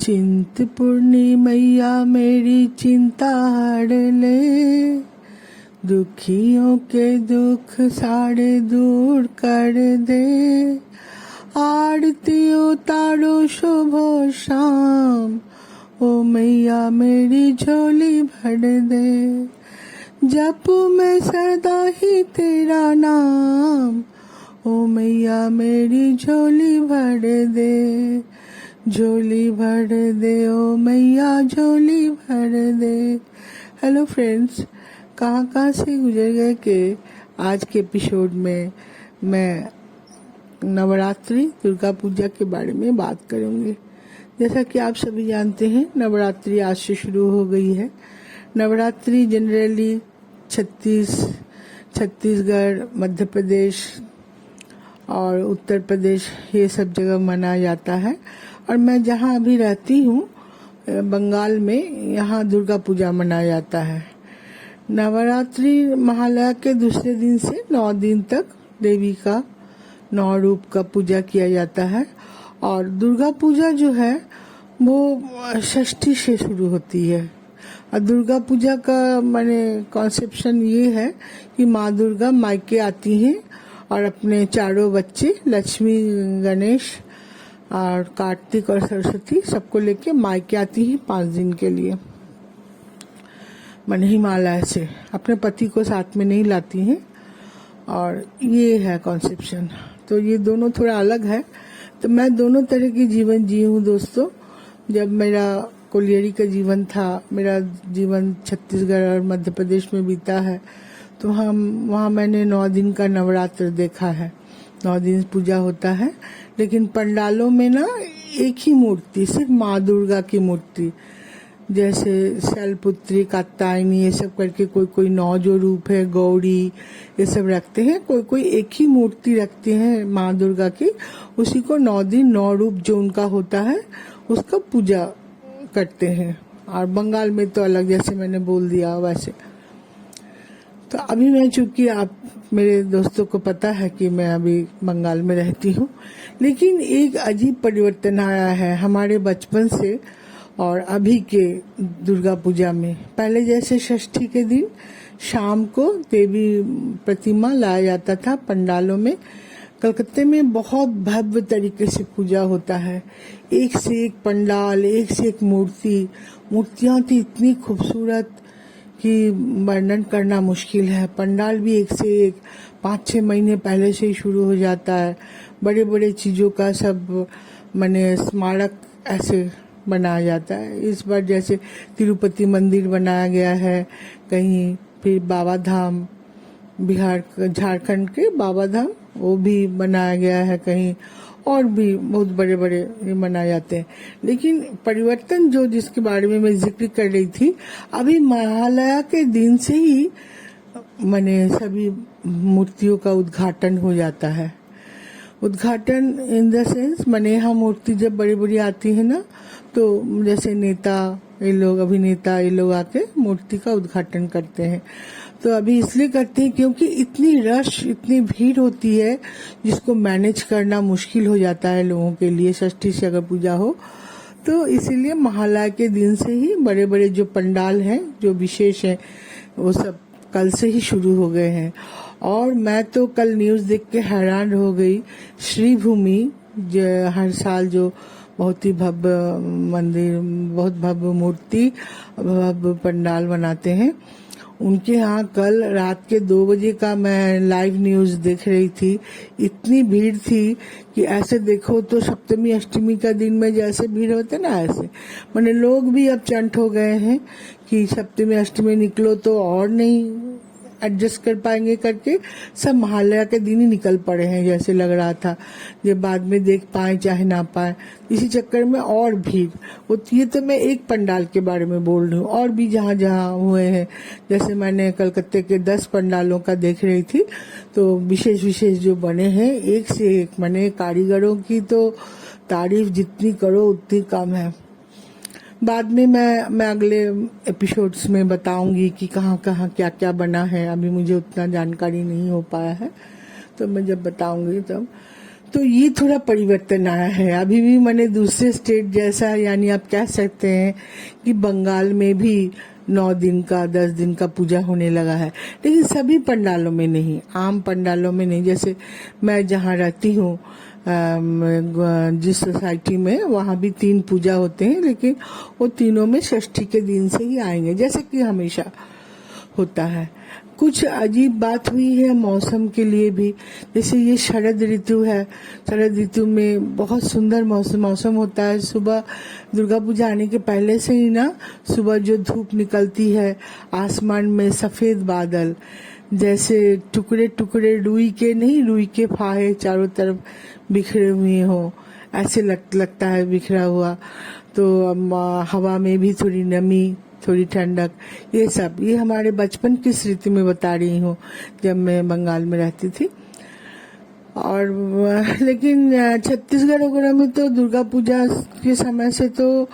चिंतपूर्णी मैया मेरी चिंता हर ले, दुखियों के दुख सारे दूर कर दे। आरती उतारो शुभ शाम, ओ मैया मेरी झोली भर दे। जपू मैं सदा ही तेरा नाम, ओ मैया मेरी झोली भर दे। झोली भर दे ओ मैया झोली भर दे। हेलो फ्रेंड्स, कहाँ से गुजर गए कि आज के एपिसोड में मैं नवरात्रि दुर्गा पूजा के बारे में बात करूंगी। जैसा कि आप सभी जानते हैं, नवरात्रि आज से शुरू हो गई है। नवरात्रि जनरली छत्तीसगढ़, मध्य प्रदेश और उत्तर प्रदेश ये सब जगह मनाया जाता है। और मैं जहाँ अभी रहती हूँ बंगाल में, यहाँ दुर्गा पूजा मनाया जाता है। नवरात्रि महालया के दूसरे दिन से 9 दिन तक देवी का 9 रूप का पूजा किया जाता है। और दुर्गा पूजा जो है वो षष्ठी से शुरू होती है। और दुर्गा पूजा का माने कॉन्सेप्शन ये है कि माँ दुर्गा मायके आती हैं और अपने चारों बच्चे लक्ष्मी, गणेश और कार्तिक और सरस्वती सबको लेके मायके आती हैं 5 दिन के लिए। माने हिमालय से अपने पति को साथ में नहीं लाती हैं। और ये है कॉन्सेप्शन। तो ये दोनों थोड़ा अलग है। तो मैं दोनों तरह की जीवन जी हूँ दोस्तों। जब मेरा कोलियरी का जीवन था, मेरा जीवन छत्तीसगढ़ और मध्य प्रदेश में बीता है, तो वहाँ मैंने 9 दिन का नवरात्र देखा है। 9 दिन पूजा होता है, लेकिन पंडालों में ना एक ही मूर्ति, सिर्फ माँ दुर्गा की मूर्ति, जैसे शैलपुत्री, कात्यायनी ये सब करके कोई 9 जो रूप है, गौरी ये सब रखते हैं। कोई एक ही मूर्ति रखते हैं माँ दुर्गा की। उसी को 9 दिन 9 रूप जो उनका होता है उसका पूजा करते हैं। और बंगाल में तो अलग, जैसे मैंने बोल दिया वैसे। तो अभी मैं, चूंकि आप मेरे दोस्तों को पता है कि मैं अभी बंगाल में रहती हूँ, लेकिन एक अजीब परिवर्तन आया है हमारे बचपन से और अभी के दुर्गा पूजा में। पहले जैसे षष्ठी के दिन शाम को देवी प्रतिमा लाया जाता था पंडालों में। कलकत्ते में बहुत भव्य तरीके से पूजा होता है। एक से एक पंडाल, एक से एक मूर्तियां थी इतनी खूबसूरत कि वर्णन करना मुश्किल है। पंडाल भी एक से एक 5-6 महीने पहले से ही शुरू हो जाता है। बड़े बड़े चीजों का सब माने स्मारक ऐसे बनाया जाता है। इस बार जैसे तिरुपति मंदिर बनाया गया है कहीं, फिर बाबा धाम, बिहार झारखंड के बाबा धाम वो भी बनाया गया है कहीं, और भी बहुत बड़े बड़े मनाए जाते हैं। लेकिन परिवर्तन जो जिसके बारे में मैं जिक्र कर रही थी, अभी महालया के दिन से ही माने सभी मूर्तियों का उद्घाटन हो जाता है। उद्घाटन इन द सेंस, माने यहाँ मूर्ति जब बड़ी बड़ी आती है ना, तो जैसे नेता ये लोग, अभिनेता ये लोग आके मूर्ति का उद्घाटन करते हैं। तो अभी इसलिए करते हैं क्योंकि इतनी रश, इतनी भीड़ होती है जिसको मैनेज करना मुश्किल हो जाता है लोगों के लिए। षष्ठी से अगर पूजा हो तो इसीलिए महालया के दिन से ही बड़े बड़े जो पंडाल हैं, जो विशेष हैं, वो सब कल से ही शुरू हो गए हैं। और मैं तो कल न्यूज देख के हैरान हो गई। श्री भूमि जो हर साल जो बहुत ही भव्य मंदिर, बहुत भव्य मूर्ति, भव्य पंडाल बनाते हैं, उनके यहाँ कल रात के 2 बजे का मैं लाइव न्यूज देख रही थी। इतनी भीड़ थी कि ऐसे देखो तो सप्तमी अष्टमी का दिन में जैसे भीड़ होते ना, ऐसे माने लोग भी अब चंट हो गए हैं कि सप्तमी अष्टमी निकलो तो और नहीं एडजस्ट कर पाएंगे करके सब महालया के दिन ही निकल पड़े हैं, जैसे लग रहा था। ये बाद में देख पाए चाहे ना पाए, इसी चक्कर में और भीड़ होती है। तो मैं एक पंडाल के बारे में बोल रही हूँ, और भी जहाँ जहाँ हुए हैं। जैसे मैंने कलकत्ते के 10 पंडालों का देख रही थी, तो विशेष विशेष जो बने हैं, एक से एक, माने कारीगरों की तो तारीफ जितनी करो उतनी कम है। बाद में मैं अगले एपिसोड्स में बताऊंगी कि कहाँ कहाँ क्या क्या बना है। अभी मुझे उतना जानकारी नहीं हो पाया है, तो मैं जब बताऊंगी तब। तो ये थोड़ा परिवर्तन आया है। अभी भी मैंने दूसरे स्टेट जैसा, यानी आप कह सकते हैं कि बंगाल में भी 9 दिन का 10 दिन का पूजा होने लगा है, लेकिन सभी पंडालों में नहीं, आम पंडालों में नहीं। जैसे मैं जहाँ रहती हूँ, जिस सोसाइटी में, वहाँ भी 3 पूजा होते हैं, लेकिन वो तीनों में षष्ठी के दिन से ही आएंगे, जैसे कि हमेशा होता है। कुछ अजीब बात हुई है मौसम के लिए भी। जैसे ये शरद ऋतु है, शरद ऋतु में बहुत सुंदर मौसम होता है। सुबह दुर्गा पूजा आने के पहले से ही ना, सुबह जो धूप निकलती है, आसमान में सफेद बादल, जैसे टुकड़े टुकड़े रुई के फाहे चारों तरफ बिखरे हुए हो, ऐसे लगता है बिखरा हुआ। तो हवा में भी थोड़ी नमी, थोड़ी ठंडक, ये हमारे बचपन की स्मृति में बता रही हूँ, जब मैं बंगाल में रहती थी। और लेकिन छत्तीसगढ़ वगैरह में तो दुर्गा पूजा के समय से तो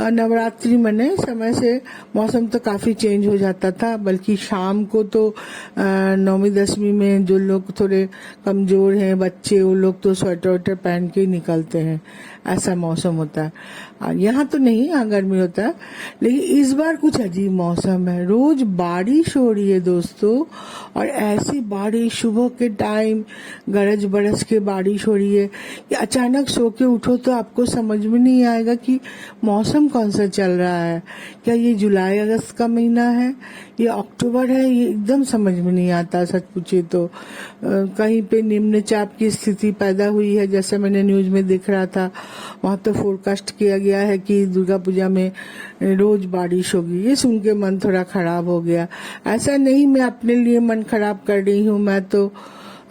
नवरात्रि मने समय से मौसम तो काफी चेंज हो जाता था। बल्कि शाम को तो 9वीं 10वीं में जो लोग थोड़े कमजोर हैं, बच्चे, वो लोग तो स्वेटर वेटर पहन के ही निकलते हैं, ऐसा मौसम होता है। यहाँ तो नहीं, यहाँ गर्मी होता है, लेकिन इस बार कुछ अजीब मौसम है। रोज बारिश हो रही है दोस्तों, और ऐसी बारिश सुबह के टाइम गरज बरस के बारिश हो रही है कि अचानक सो के उठो तो आपको समझ में नहीं आएगा कि मौसम कौन सा चल रहा है। क्या ये जुलाई अगस्त का महीना है, ये अक्टूबर है, ये एकदम समझ में नहीं आता सच पूछे तो। कहीं पे निम्नचाप की स्थिति पैदा हुई है, जैसे मैंने न्यूज में देख रहा था। वहां तो फोरकास्ट किया गया है कि दुर्गा पूजा में रोज बारिश होगी। ये सुन के मन थोड़ा खराब हो गया। ऐसा नहीं मैं अपने लिए मन खराब कर रही हूँ, मैं तो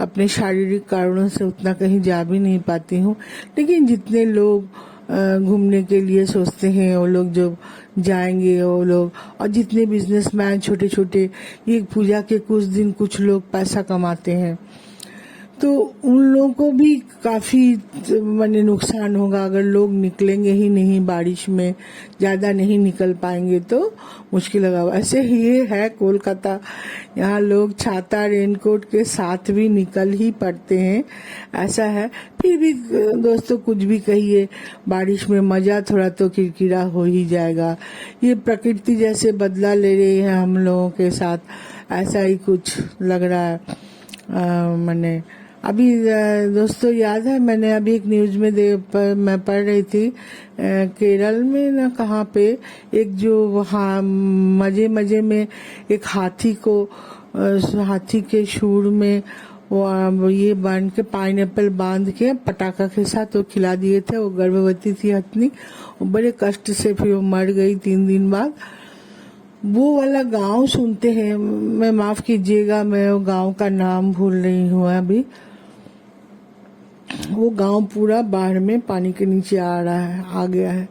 अपने शारीरिक कारणों से उतना कहीं जा भी नहीं पाती हूँ, लेकिन जितने लोग घूमने के लिए सोचते हैं, वो लोग जो जाएंगे वो लोग, और जितने बिजनेसमैन छोटे छोटे, ये पूजा के कुछ दिन कुछ लोग पैसा कमाते हैं, तो उन लोगों को भी काफी माने नुकसान होगा। अगर लोग निकलेंगे ही नहीं, बारिश में ज्यादा नहीं निकल पाएंगे तो मुश्किल होगा। ऐसे ये है कोलकाता, यहाँ लोग छाता रेनकोट के साथ भी निकल ही पड़ते हैं, ऐसा है। फिर भी दोस्तों कुछ भी कहिए, बारिश में मजा थोड़ा तो किरकिरा हो ही जाएगा। ये प्रकृति जैसे बदला ले रही है हम लोगों के साथ, ऐसा ही कुछ लग रहा है। मैंने अभी दोस्तों याद है, मैंने अभी एक न्यूज में मैं पढ़ रही थी, केरल में ना कहाँ पे, एक जो मजे में एक हाथी के सूंड में वो ये बांध के, पाइनएप्पल बांध के पटाखा के साथ वो खिला दिए थे। वो गर्भवती थी हथनी, वो बड़े कष्ट से फिर वो मर गई 3 दिन बाद। वो वाला गांव सुनते हैं, मैं माफ कीजिएगा, मैं वो गांव का नाम भूल रही हूँ अभी। वो गांव पूरा बाढ़ में पानी के नीचे आ गया है।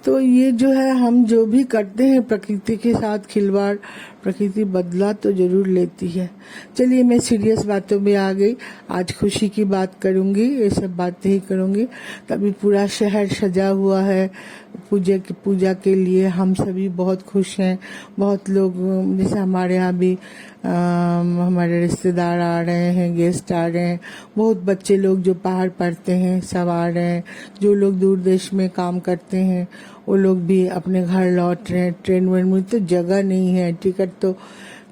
तो ये जो है, हम जो भी करते हैं प्रकृति के साथ खिलवाड़, प्रकृति बदला तो जरूर लेती है। चलिए, मैं सीरियस बातों में आ गई। आज खुशी की बात करूंगी, ये सब बातें ही करूंगी। तभी पूरा शहर सजा हुआ है पूजा के लिए। हम सभी बहुत खुश हैं। बहुत लोग, जैसे हमारे यहाँ भी हमारे रिश्तेदार आ रहे हैं, गेस्ट आ रहे हैं, बहुत बच्चे लोग जो बाहर पढ़ते हैं सब आ रहे हैं। जो लोग दूर देश में काम करते हैं वो लोग भी अपने घर लौट रहे हैं। ट्रेन में तो जगह नहीं है, टिकट तो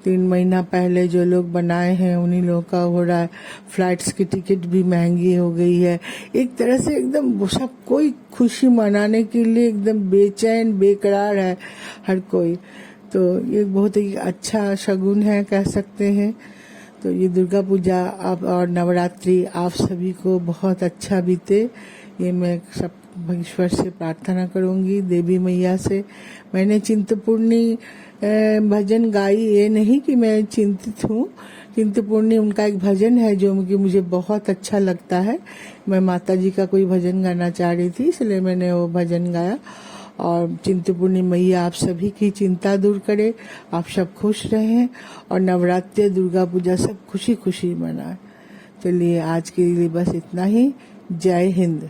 3 महीना पहले जो लोग बनाए हैं उन्हीं लोगों का हो रहा है। फ्लाइट्स की टिकट भी महंगी हो गई है। एक तरह से एकदम सब कोई खुशी मनाने के लिए एकदम बेचैन बेकरार है हर कोई। तो ये बहुत ही अच्छा शगुन है, कह सकते हैं। तो ये दुर्गा पूजा आप और नवरात्रि आप सभी को बहुत अच्छा बीते, ये मैं सब ईश्वर से प्रार्थना करूंगी, देवी मैया से। मैंने चिंतपूर्णी भजन गाई, ये नहीं कि मैं चिंतित हूँ। चिंतपूर्णी उनका एक भजन है जो मुझे बहुत अच्छा लगता है। मैं माता जी का कोई भजन गाना चाह रही थी, इसलिए मैंने वो भजन गाया। और चिंतपूर्णी मैया आप सभी की चिंता दूर करे, आप सब खुश रहें, और नवरात्रि दुर्गा पूजा सब खुशी खुशी मनाएं। चलिए, आज के लिए बस इतना ही। जय हिंद।